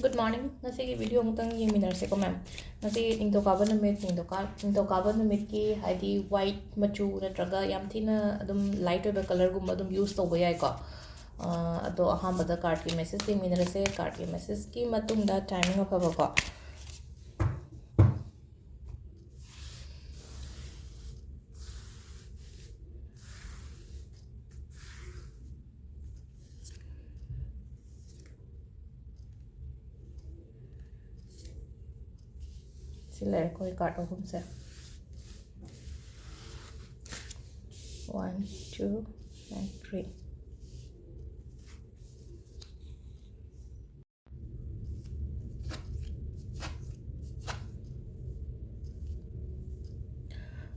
Good morning. Ngasigi video mutang yeminarse ko ma'am. Ngasigi ningtokaba numit ningtokaba numit ki haidi white machu natraga yam thina adum light oiba color gumba adum use tawba yai ko. Ado ahambada card ki message yeminarase card ki message ki matungda timing afaba ko. Sila koi card ahum se. 1, 2, and 3.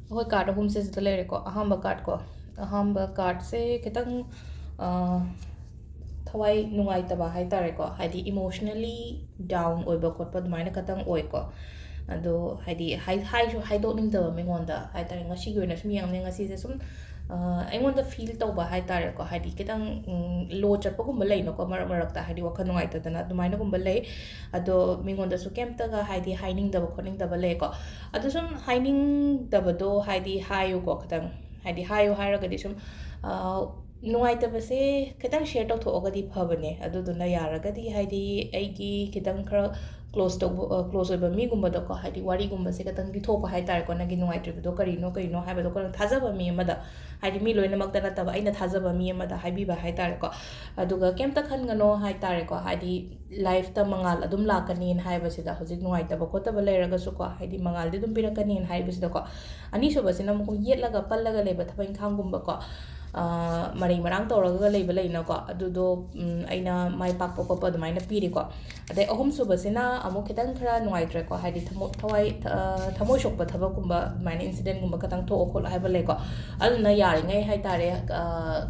Koi card ahum se sila ko ahamba card ko. Ahamba card se kitang thawai nungai taba hai tare ko haidi emotionally down oiba khotpa dumaina katang oi ko ado haidi haidok ning taba mingonda hai tare ngasi gi oina sum yang ne ngasi se sum aingonda feel tawba hai tare ko haidi kitang low chapa gumba lei no ko marak ta haidi wakha nungai tadana dumaina gumba lei ado mingonda su kemta ga haidi haining daba khoning daba lei ko ado sum haining daba do haidi hayu ko katang haidi hayu hairagadi sum ꯅꯨꯡꯉꯥꯏꯇꯕꯁꯦ ꯈꯤꯇꯪ share ꯇꯧꯊꯣꯛꯑꯒꯗꯤ ꯐꯕꯅꯦ ꯑꯗꯨꯗꯨꯅ ꯌꯥꯔꯒꯗꯤ ꯍꯥꯏꯗꯤ ꯑꯩꯒꯤ ꯈꯤꯇꯪ ꯈꯔ close ꯑꯣꯏꯕ ꯃꯤꯒꯨꯝꯕꯗꯀꯣ ꯍꯥꯏꯗꯤ ꯋꯥꯔꯤꯒꯨꯝꯕꯁꯦ ꯈꯤꯇꯪ ꯂꯤꯊꯣꯛꯄ ꯍꯥꯏꯇꯥꯔꯦꯀꯣ ꯅꯪꯒꯤ ꯅꯨꯡꯉꯥꯏꯇ꯭ꯔꯤꯕꯗꯣ ꯀꯔꯤꯅꯣ ꯍꯥꯏꯕꯗꯣ ꯈꯤꯇꯪ ꯊꯥꯖꯕ ꯃꯤ ꯑꯃꯗ ꯍꯥꯏꯗꯤ ꯃꯤ ꯂꯣꯏꯅꯃꯛꯇ ꯅꯠꯇꯕ ꯑꯩꯅ ꯊꯥꯖꯕ ꯃꯤ ꯑꯃꯗ ꯍꯥꯏꯕꯤꯕ ꯍꯥꯏꯇꯥꯔꯦꯀꯣ ꯑꯗꯨꯒ ꯀꯩꯝꯇ ꯈꯟꯒꯅꯣ ꯍꯥꯏꯇꯥꯔꯦꯀꯣ ꯍꯥꯏꯗꯤ ꯂꯥꯏꯐꯇ ꯃꯉꯥꯜ ꯑꯗꯨꯝ ꯂꯥꯛꯀꯅꯤꯅ ꯍꯥꯏꯕꯁꯤꯗ ꯍꯧꯖꯤꯛ ꯅꯨꯡꯉꯥꯏꯇꯕ ꯈꯣꯠꯇꯕ ꯂꯩꯔꯒꯁꯨꯀꯣ ꯍꯥꯏꯗꯤ ꯃꯉꯥꯜꯗꯤ ꯑꯗꯨꯝ ꯄꯤꯔꯛꯀꯅꯤꯅ ꯍꯥꯏꯕꯁꯤꯗꯀꯣ ꯑꯅꯤꯁꯨꯕꯁꯤꯅ ꯑꯃꯨꯛ ꯌꯦꯠꯂꯒ ꯄꯜꯂꯒ ꯂꯩꯕ ꯊꯕꯛ ꯏꯪꯈꯥꯡꯒꯨꯝꯕꯀꯣ ꯃꯔꯩ ꯃꯔꯥꯡ ꯇꯧꯔꯒ ꯂꯩꯕ ꯂꯩꯅꯀꯣ ꯑꯗꯨꯗꯣ ꯑꯩꯅ ꯃꯥꯏ ꯄꯥꯛꯄ ꯈꯣꯠꯄ ꯑꯗꯨꯃꯥꯏꯅ ꯄꯤꯔꯤꯀꯣ ꯑꯗꯩ ꯑꯍꯨꯝꯁꯨꯕꯁꯤꯅ ꯑꯃꯨꯛ ꯈꯤꯇꯪ ꯈꯔ ꯅꯨꯡꯉꯥꯏꯇ꯭ꯔꯦꯀꯣ ꯍꯥꯏꯗꯤ ꯊꯃꯣꯏ ꯁꯣꯛꯄ ꯊꯕꯛꯀꯨꯝꯕ ꯑꯗꯨꯃꯥꯏꯅ ꯏꯟꯁꯤꯗꯦꯟꯒꯨꯝꯕ ꯈꯤꯇꯪ ꯊꯣꯛꯑꯣ ꯈꯣꯠꯂꯣ ꯍꯥꯏꯕ ꯂꯩꯀꯣ ꯑꯗꯨꯅ ꯌꯥꯔꯤꯉꯩ ꯍꯥꯏꯇꯥꯔꯦ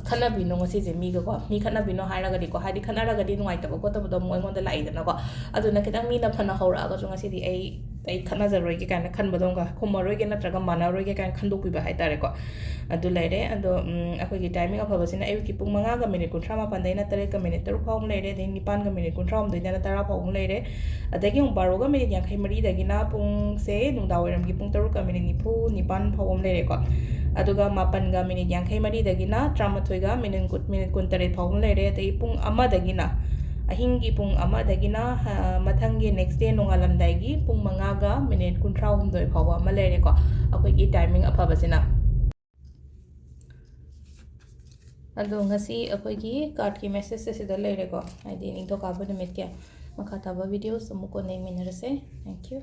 ꯈꯠꯅꯕꯤꯅꯣ ꯉꯁꯤꯁꯦ ꯃꯤꯒꯀꯣ ꯃꯤ ꯈꯠꯅꯕꯤꯅꯣ ꯍꯥꯏꯔꯒꯗꯤꯀꯣ ꯍꯥꯏꯗꯤ ꯈꯠꯅꯔꯒꯗꯤ ꯅꯨꯡꯉꯥꯏꯇꯕ ꯈꯣꯠꯇꯕꯗꯣ ꯑꯃꯨꯛ ꯑꯩꯉꯣꯟꯗ ꯂꯥꯛꯏꯗꯅꯀꯣ ꯑꯗꯨꯅ ꯈꯤꯇꯪ ꯃꯤꯅ ꯐꯅ ꯍꯧꯔꯛꯑꯒꯁꯨ ꯉꯁꯤꯗꯤ ꯑꯩ ꯈꯠꯅꯖꯔꯣꯏꯒꯦ ꯀꯥꯏꯅ ꯈꯟꯕꯗꯣ ꯈꯨꯝꯃꯔꯣꯏꯒꯦ ꯅꯠꯇ꯭ꯔꯒ ꯃꯥꯟꯅꯔꯣꯏꯒꯦ ꯀꯥꯏꯅ ꯈꯟꯗꯣꯛꯄꯤꯕ ꯍꯥꯏꯇꯥꯔꯦꯀꯣ ꯑꯗꯨ ꯂꯩꯔꯦ ꯑꯗꯣ ꯑꯩꯈꯣꯏꯒꯤ ꯇꯥꯏꯃꯤꯡ ꯑꯐꯕꯁꯤꯅ ꯑꯌꯨꯛꯀꯤ ꯄꯨꯡ 5ꯒ ꯃꯤꯅꯤꯠ 38ꯗꯩꯅ 3ꯒ ꯃꯤꯅꯤꯠ 3 ꯐꯥꯎꯕ ꯂꯩꯔꯦ ꯑꯗꯩ 9ꯒ ꯃꯤꯅꯤꯠ 33ꯗꯩꯅ 10 ꯐꯥꯎꯕ ꯂꯩꯔꯦ ꯑꯗꯒꯤ ꯑꯃꯨꯛ 12ꯒ ꯃꯤꯅꯤꯠ 53ꯗꯒꯤꯅ ꯄꯨꯡꯁꯦ ꯅꯨꯡꯗꯥꯡꯋꯥꯏꯔꯝꯒꯤ ꯄꯨꯡ 3ꯒ ꯃꯤꯅꯤꯠ 49 ꯐꯥꯎꯕ ꯂꯩꯔꯦꯀꯣ ꯑꯗꯨꯒ 7ꯒ ꯃꯤꯅꯤꯠ 53ꯗꯒꯤꯅ 13ꯒ ꯃꯤꯅꯤꯠ 28 ꯐꯥꯎꯕ ꯂꯩꯔꯦ ꯑꯗꯩ ꯄꯨꯡ 1ꯗꯒꯤꯅ ꯑꯍꯤꯡꯒꯤ ꯄꯨꯡ 1ꯗꯒꯤꯅ ꯃꯊꯪꯒꯤ ꯅꯦꯛꯁ ꯗꯦ ꯅꯣꯡꯉꯥꯜꯂꯝꯗꯥꯏꯒꯤ ꯄꯨꯡ 5ꯒ ꯃꯤꯅꯤꯠ 63 ꯐꯥꯎꯕ ꯑꯃ ꯂꯩꯔꯦꯀꯣ ꯑꯩꯈꯣꯏꯒꯤ ꯇꯥꯏꯃꯤꯡ ꯑꯐꯕꯁꯤꯅ ꯑꯗꯣ ꯉꯁꯤ ꯑꯩꯈꯣꯏꯒꯤ ꯀꯥꯔꯠꯀꯤ ꯃꯦꯁꯦꯖ ꯑꯁꯤꯗ ꯂꯩꯔꯦꯀꯣ ꯍꯥꯏꯗꯤ ꯅꯤꯡꯊꯧꯀꯥꯕ ꯅꯨꯃꯤꯠꯀꯤ ꯃꯈꯥ ꯇꯥꯕ ꯚꯤꯗꯤꯑꯣꯁ ꯑꯃꯨꯛ ꯀꯣꯟꯅ ꯌꯦꯡꯃꯤꯟꯅꯔꯁꯦ ꯊꯦꯡꯛ ꯌꯨ